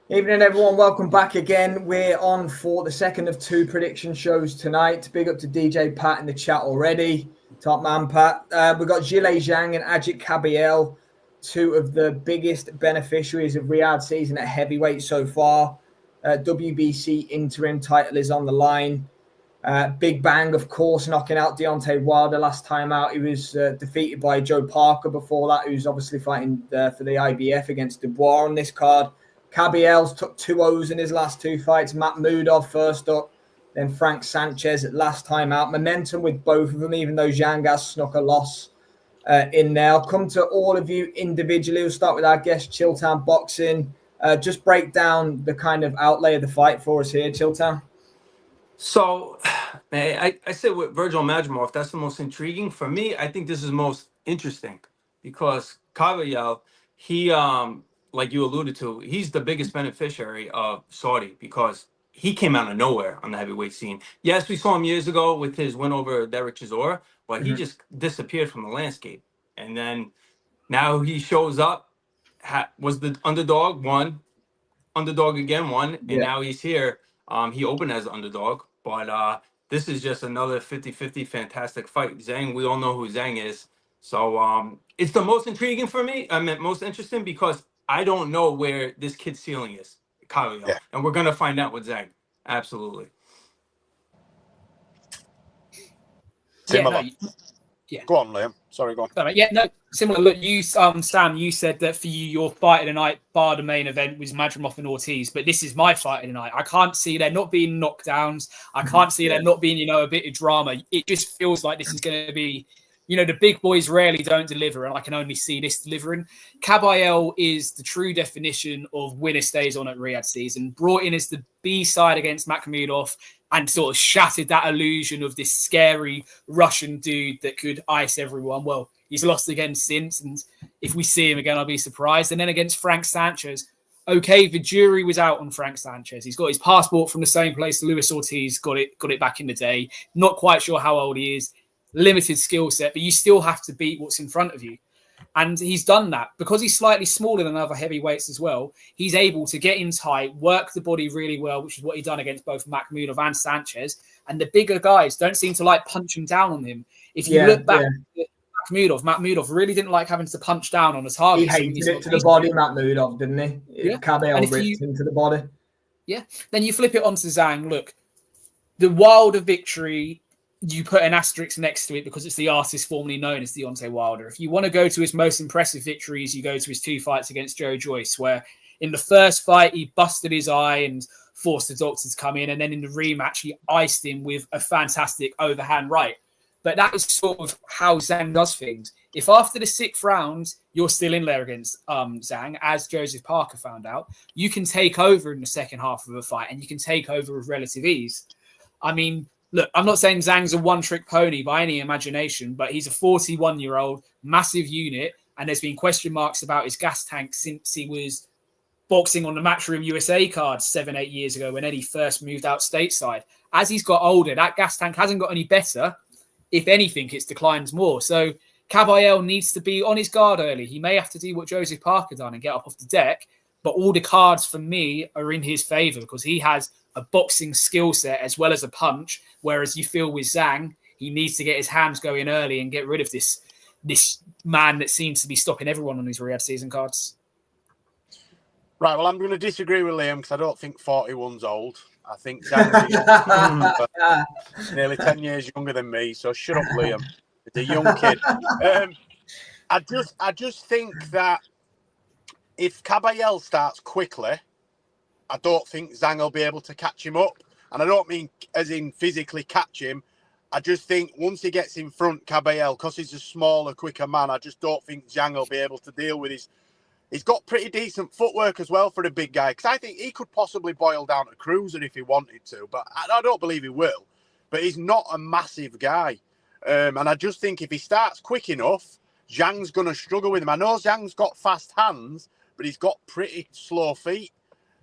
Evening, everyone. Welcome back again. We're on for the second of two prediction shows tonight. Big up to DJ Pat in the chat already. Top man, Pat. We've got Zhilei Zhang and Agit Kabayel, two of the biggest beneficiaries of Riyadh season at heavyweight so far. WBC interim title is on the line. Big Bang, of course, knocking out Deontay Wilder last time out. He was defeated by Joe Parker before that, who's obviously fighting for the IBF against Dubois on this card. Kabayel's took 2 O's in his last 2 fights. Makhmudov first up, then Frank Sanchez at last time out. Momentum with both of them, even though Zhang has snuck a loss in there. I'll come to all of you individually. We'll start with our guest, ChillTownBoxing. Just break down the kind of outlay of the fight for us here, ChillTown. So, I said with Virgil Madrimov, that's the most intriguing. For me, I think this is most interesting because Kabayel, he like you alluded to, he's the biggest beneficiary of Saudi because he came out of nowhere on the heavyweight scene. Yes, we saw him years ago with his win over Derek Chisora, but he just disappeared from the landscape. And then now he shows up, was the underdog, won, underdog again, won, and now he's here. He opened as an underdog, but this is just another 50-50 fantastic fight. Zhang, we all know who Zhang is. So it's the most intriguing for me. I mean, most interesting because I don't know where this kid's ceiling is, Kyle. Yeah. And we're going to find out with Zhang. Absolutely. Similar. Go on, Liam. Sorry, go on. Yeah, no, similar. Look, you, Sam, you said that for you, your fight of the night, bar the main event, was Madrimov and Ortiz. But this is my fight of the night. I can't see there not being knockdowns. I can't see there not being, a bit of drama. It just feels like this is going to be, the big boys rarely don't deliver, and I can only see this delivering. Kabayel is the true definition of winner stays on at Riyadh season. Brought in as the B side against Makhmudov and sort of shattered that illusion of this scary Russian dude that could ice everyone. Well, he's lost again since, and if we see him again, I'll be surprised. And then against Frank Sanchez, okay, the jury was out on Frank Sanchez. He's got his passport from the same place Luis Ortiz got it back in the day. Not quite sure how old he is. Limited skill set, but you still have to beat what's in front of you. And he's done that because he's slightly smaller than other heavyweights as well. He's able to get in tight, work the body really well, which is what he done against both Makhmudov and Sanchez. And the bigger guys don't seem to like punching down on him. If you look back at Makhmudov really didn't like having to punch down on his target. He hated it to the body, Makhmudov, didn't he? Yeah. Kabayel ripped into the body. Yeah. Then you flip it onto Zhang. Look, the Wilder victory, you put an asterisk next to it because it's the artist formerly known as Deontay Wilder. If you want to go to his most impressive victories, you go to his 2 fights against Joe Joyce, where in the first fight, he busted his eye and forced the doctor to come in. And then in the rematch, he iced him with a fantastic overhand right. But that is sort of how Zhang does things. If after the 6th round, you're still in there against Zhang, as Joseph Parker found out, you can take over in the second half of a fight and you can take over with relative ease. I mean, look, I'm not saying Zhang's a one-trick pony by any imagination, but he's a 41-year-old, massive unit, and there's been question marks about his gas tank since he was boxing on the Matchroom USA card 7-8 years ago when Eddie first moved out stateside. As he's got older, that gas tank hasn't got any better. If anything, it's declined more. So Kabayel needs to be on his guard early. He may have to do what Joseph Parker done and get up off the deck, but all the cards for me are in his favor because he has a boxing skill set as well as a punch, whereas you feel with Zhang, he needs to get his hands going early and get rid of this man that seems to be stopping everyone on his Riyadh season cards. Right, well, I'm going to disagree with Liam because I don't think 41's old. I think Zhang's nearly 10 years younger than me, so shut up, Liam. He's a young kid. I just think that if Kabayel starts quickly, I don't think Zhang will be able to catch him up. And I don't mean as in physically catch him. I just think once he gets in front, Kabayel, because he's a smaller, quicker man, I just don't think Zhang will be able to deal with his... He's got pretty decent footwork as well for a big guy, because I think he could possibly boil down a cruiser if he wanted to, but I don't believe he will. But he's not a massive guy. And I just think if he starts quick enough, Zhang's going to struggle with him. I know Zhang's got fast hands, but he's got pretty slow feet.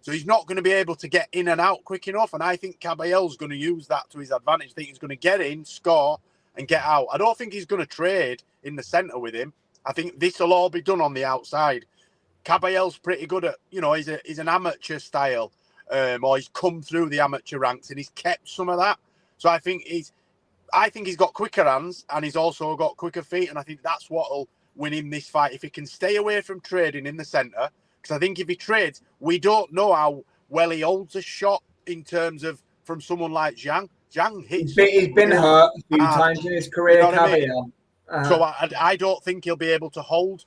So he's not going to be able to get in and out quick enough. And I think Kabayel's going to use that to his advantage. I think he's going to get in, score, and get out. I don't think he's going to trade in the centre with him. I think this will all be done on the outside. Kabayel's pretty good at, he's an amateur style, or he's come through the amateur ranks and he's kept some of that. So I think he's got quicker hands and he's also got quicker feet, and I think that's what'll win him this fight if he can stay away from trading in the centre. Because I think if he trades, we don't know how well he holds a shot in terms of from someone like Zhang. Zhang hits. He's been hurt a few times in his career, Kabayel. So I don't think he'll be able to hold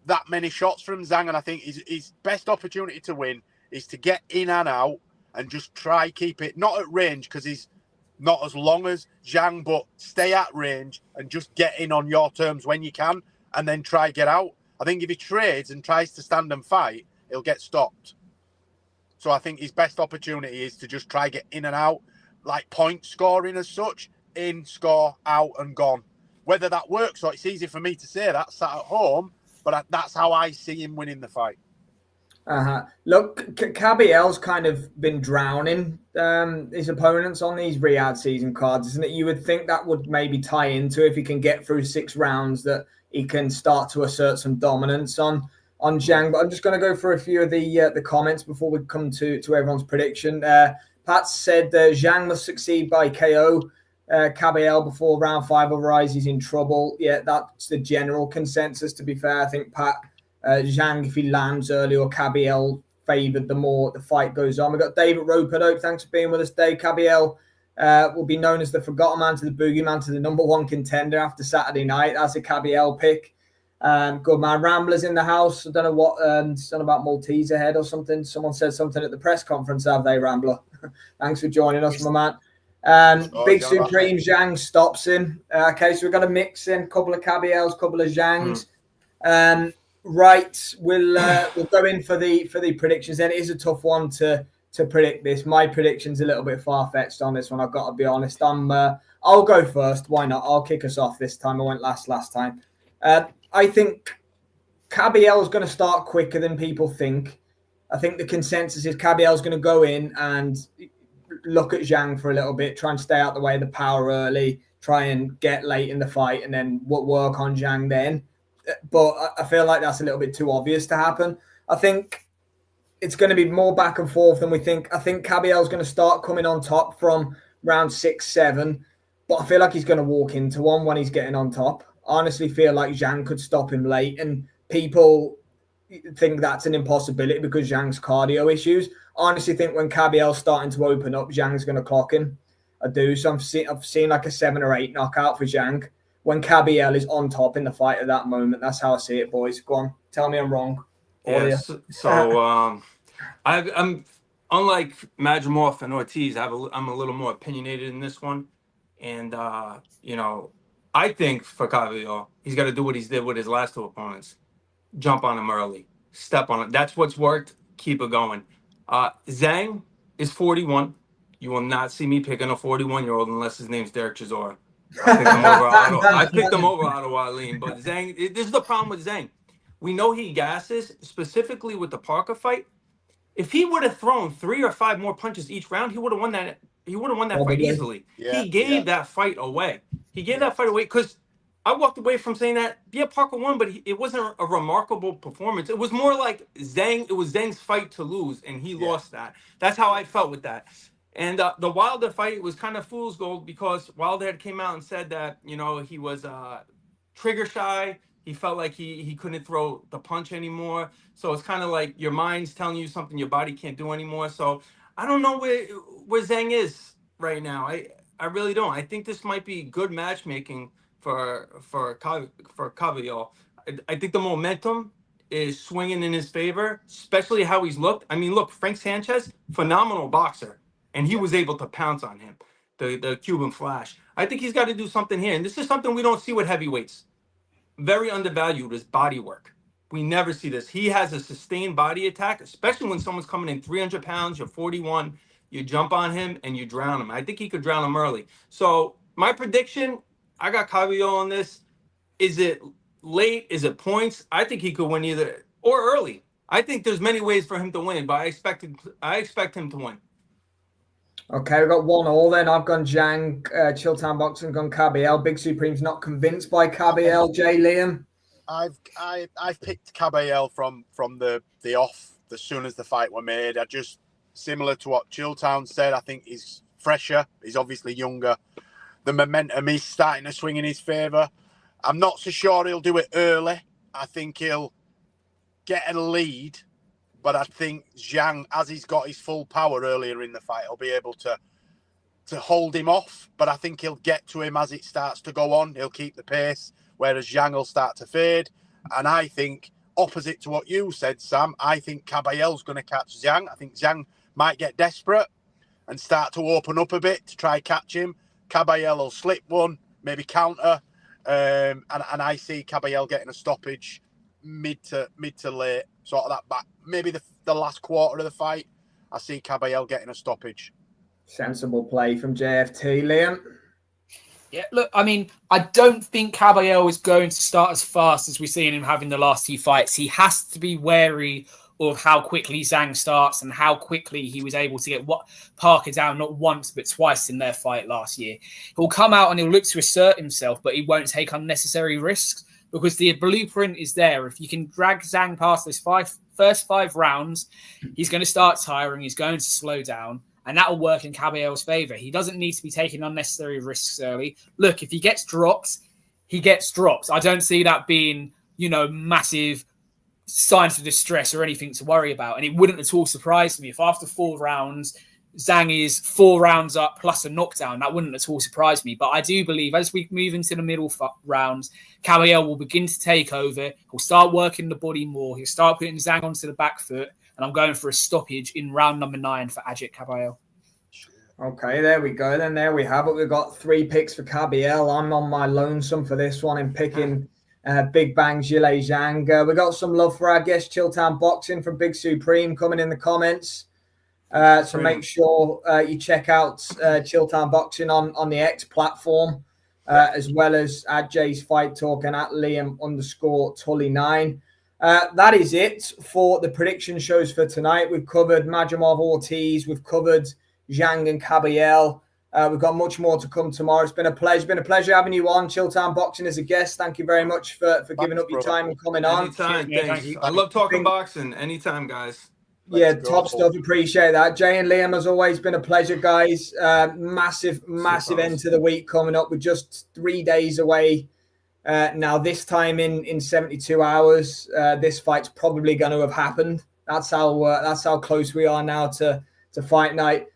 that many shots from Zhang, and I think his best opportunity to win is to get in and out and just try keep it not at range because he's not as long as Zhang, but stay at range and just get in on your terms when you can, and then try get out. I think if he trades and tries to stand and fight, he'll get stopped. So I think his best opportunity is to just try get in and out, like point scoring as such, in, score, out and gone. Whether that works or it's easy for me to say that sat at home, but that's how I see him winning the fight. Look, Kabayel's kind of been drowning his opponents on these Riyadh season cards, isn't it? You would think that would maybe tie into if he can get through 6 rounds that he can start to assert some dominance on Zhang. But I'm just going to go through a few of the comments before we come to everyone's prediction. Pat said Zhang must succeed by KO Kabayel before round 5, otherwise he's in trouble. Yeah, that's the general consensus, to be fair. I think Pat, Zhang, if he lands early, or Kabayel favoured the more the fight goes on. We've got David Roper. Thanks for being with us, Dave. Kabayel will be known as the forgotten man to the boogeyman to the number 1 contender after Saturday night. That's a Kabayel pick. Good man. Ramblers in the house. I don't know what, something about Maltese ahead or something. Someone said something at the press conference, have they, Rambler? Thanks for joining us, my man. Big Supreme Zhang stops him. Okay, so we're going to mix in a couple of Kabayels, couple of Zhangs. Right, we'll go in for the predictions. Then it is a tough one to predict this. My prediction's a little bit far-fetched on this one, I've got to be honest. I'll go first. Why not? I'll kick us off this time. I went last time. I think Kabayel's going to start quicker than people think. I think the consensus is Kabayel's going to go in and look at Zhang for a little bit, try and stay out the way of the power early, try and get late in the fight, and then work on Zhang then. But I feel like that's a little bit too obvious to happen. I think it's going to be more back and forth than we think. I think Kabayel's going to start coming on top from round 6, 7, but I feel like he's going to walk into one when he's getting on top. I honestly feel like Zhang could stop him late, and people think that's an impossibility because Zhang's cardio issues. I honestly think when Kabayel's starting to open up, Zhang's going to clock him. I do. So I've seen like a 7 or 8 knockout for Zhang when Kabayel is on top in the fight at that moment. That's how I see it, boys. Go on. Tell me I'm wrong. Yes. So I'm unlike Majimov and Ortiz, I'm a little more opinionated in this one. And, I think for Kabayel, he's got to do what he did with his last 2 opponents. Jump on him early. Step on it. That's what's worked. Keep it going. Zhang is 41. You will not see me picking a 41-year-old unless his name's Derek Chisora. I picked him over Ottawa Lean. But Zhang, this is the problem with Zhang. We know he gasses, specifically with the Parker fight. If he would have thrown 3 or 5 more punches each round, he would have won that. He would have won that fight easily. Yeah, he gave that fight away. He gave that fight away because I walked away from saying that, Parker won, but it wasn't a remarkable performance. It was more like Zhang. It was Zhang's fight to lose, and he lost that. That's how I felt with that. And the Wilder fight was kind of fool's gold because Wilder had came out and said that, he was trigger shy. He felt like he couldn't throw the punch anymore. So it's kind of like your mind's telling you something your body can't do anymore. So I don't know where Zhang is right now. I really don't. I think this might be good matchmaking for Kabayel. I think the momentum is swinging in his favor, especially how he's looked. I mean, look, Frank Sanchez, phenomenal boxer, and he was able to pounce on him, the Cuban Flash. I think he's got to do something here, and this is something we don't see with heavyweights. Very undervalued is body work. We never see this. He has a sustained body attack, especially when someone's coming in 300 pounds, you're 41, you jump on him and you drown him. I think he could drown him early. So my prediction, I got Kabayel on this. Is it late? Is it points? I think he could win either or early. I think there's many ways for him to win, but I expect him to win. Okay, we've got 1-1 then. I've gone Zhang, ChillTownBoxing, gone Kabayel. Big Supreme's not convinced by Kabayel. Jay Liam? I've picked Kabayel from the off as soon as the fight were made. I just, similar to what Chilltown said, I think he's fresher. He's obviously younger. The momentum is starting to swing in his favour. I'm not so sure he'll do it early. I think he'll get a lead, but I think Zhang, as he's got his full power earlier in the fight, he'll be able to hold him off. But I think he'll get to him as it starts to go on. He'll keep the pace, whereas Zhang will start to fade. And I think, opposite to what you said, Sam, I think Kabayel's going to catch Zhang. I think Zhang might get desperate and start to open up a bit to try catch him. Kabayel will slip one, maybe counter. And I see Kabayel getting a stoppage mid to late, sort of that back, maybe the last quarter of the fight. I see Kabayel getting a stoppage. Sensible play from JFT, Liam. Yeah, look, I mean, I don't think Kabayel is going to start as fast as we've seen him having the last two fights. He has to be wary of how quickly Zhang starts and how quickly he was able to get Parker down not once but twice in their fight last year. He'll come out and he'll look to assert himself, but he won't take unnecessary risks because the blueprint is there. If you can drag Zhang past those first five rounds, he's going to start tiring, he's going to slow down, and that will work in Kabayel's favour. He doesn't need to be taking unnecessary risks early. Look, if he gets dropped, he gets dropped. I don't see that being, massive signs of distress or anything to worry about. And it wouldn't at all surprise me if after 4 rounds, Zhang is 4 rounds up plus a knockdown. That wouldn't at all surprise me. But I do believe as we move into the middle rounds, Kabayel will begin to take over. He'll start working the body more. He'll start putting Zhang onto the back foot. And I'm going for a stoppage in round number 9 for Agit Kabayel. Okay, there we go. Then there we have it. We've got 3 picks for Kabayel. I'm on my lonesome for this one and picking Big Bang Zhilei Zhang. We got some love for our guest ChillTownBoxing from Big Supreme coming in the comments. So make sure you check out ChillTownBoxing on the X platform, as well as at Jay's Fight Talk and at Liam_Tully9. That is it for the prediction shows for tonight. We've covered Majamov Ortiz. We've covered Zhang and Kabayel. We've got much more to come tomorrow. It's been a pleasure having you on ChillTownBoxing as a guest. Thank you very much for giving up your time and coming on. Anytime, thanks. I love talking boxing. Anytime, guys. Top stuff. Appreciate that. Jay and Liam, has always been a pleasure, guys. Massive end to the week coming up. We're just 3 days away now. This time in 72 hours, this fight's probably going to have happened. That's how close we are now to fight night.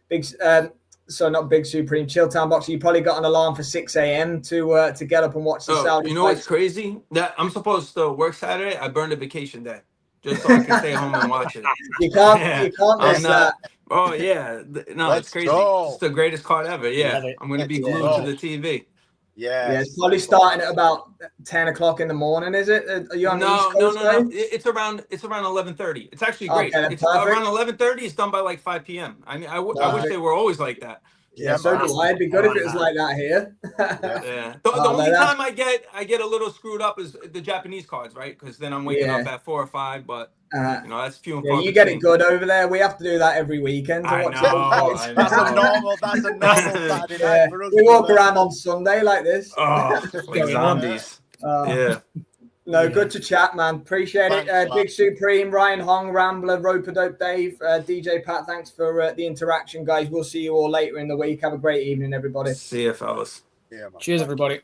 Not Big Supreme, ChillTownBoxing. You probably got an alarm for 6 a.m. to get up and watch the Saudi. You know what's crazy? That I'm supposed to work Saturday. I burned a vacation day just so I can stay home and watch it. You can't miss that. Oh yeah, no, it's crazy. It's the greatest card ever. Yeah, I'm going to be glued to the TV. Yeah, it's probably starting at about 10 o'clock in the morning. Is it? Are you on the East Coast? No. It's around 11:30. It's actually great. Okay, it's around 11:30. It's done by like 5 p.m. I mean, I wish they were always like that. Yeah, so do I. It'd be good if it was like that here. Yeah. The only time I get a little screwed up is the Japanese cards, right? Because then I'm waking up at 4 or 5. But that's few and far. You get it good over there. We have to do that every weekend. I know. That's a normal Saturday night for us. We walk around on Sunday like this. Like zombies. Yeah. No, good to chat, man. Appreciate it. Big Supreme, Ryan Hong, Rambler, Rope-a-Dope Dave, DJ Pat, thanks for the interaction, guys. We'll see you all later in the week. Have a great evening, everybody. See you, fellas. Yeah, man. Cheers, everybody.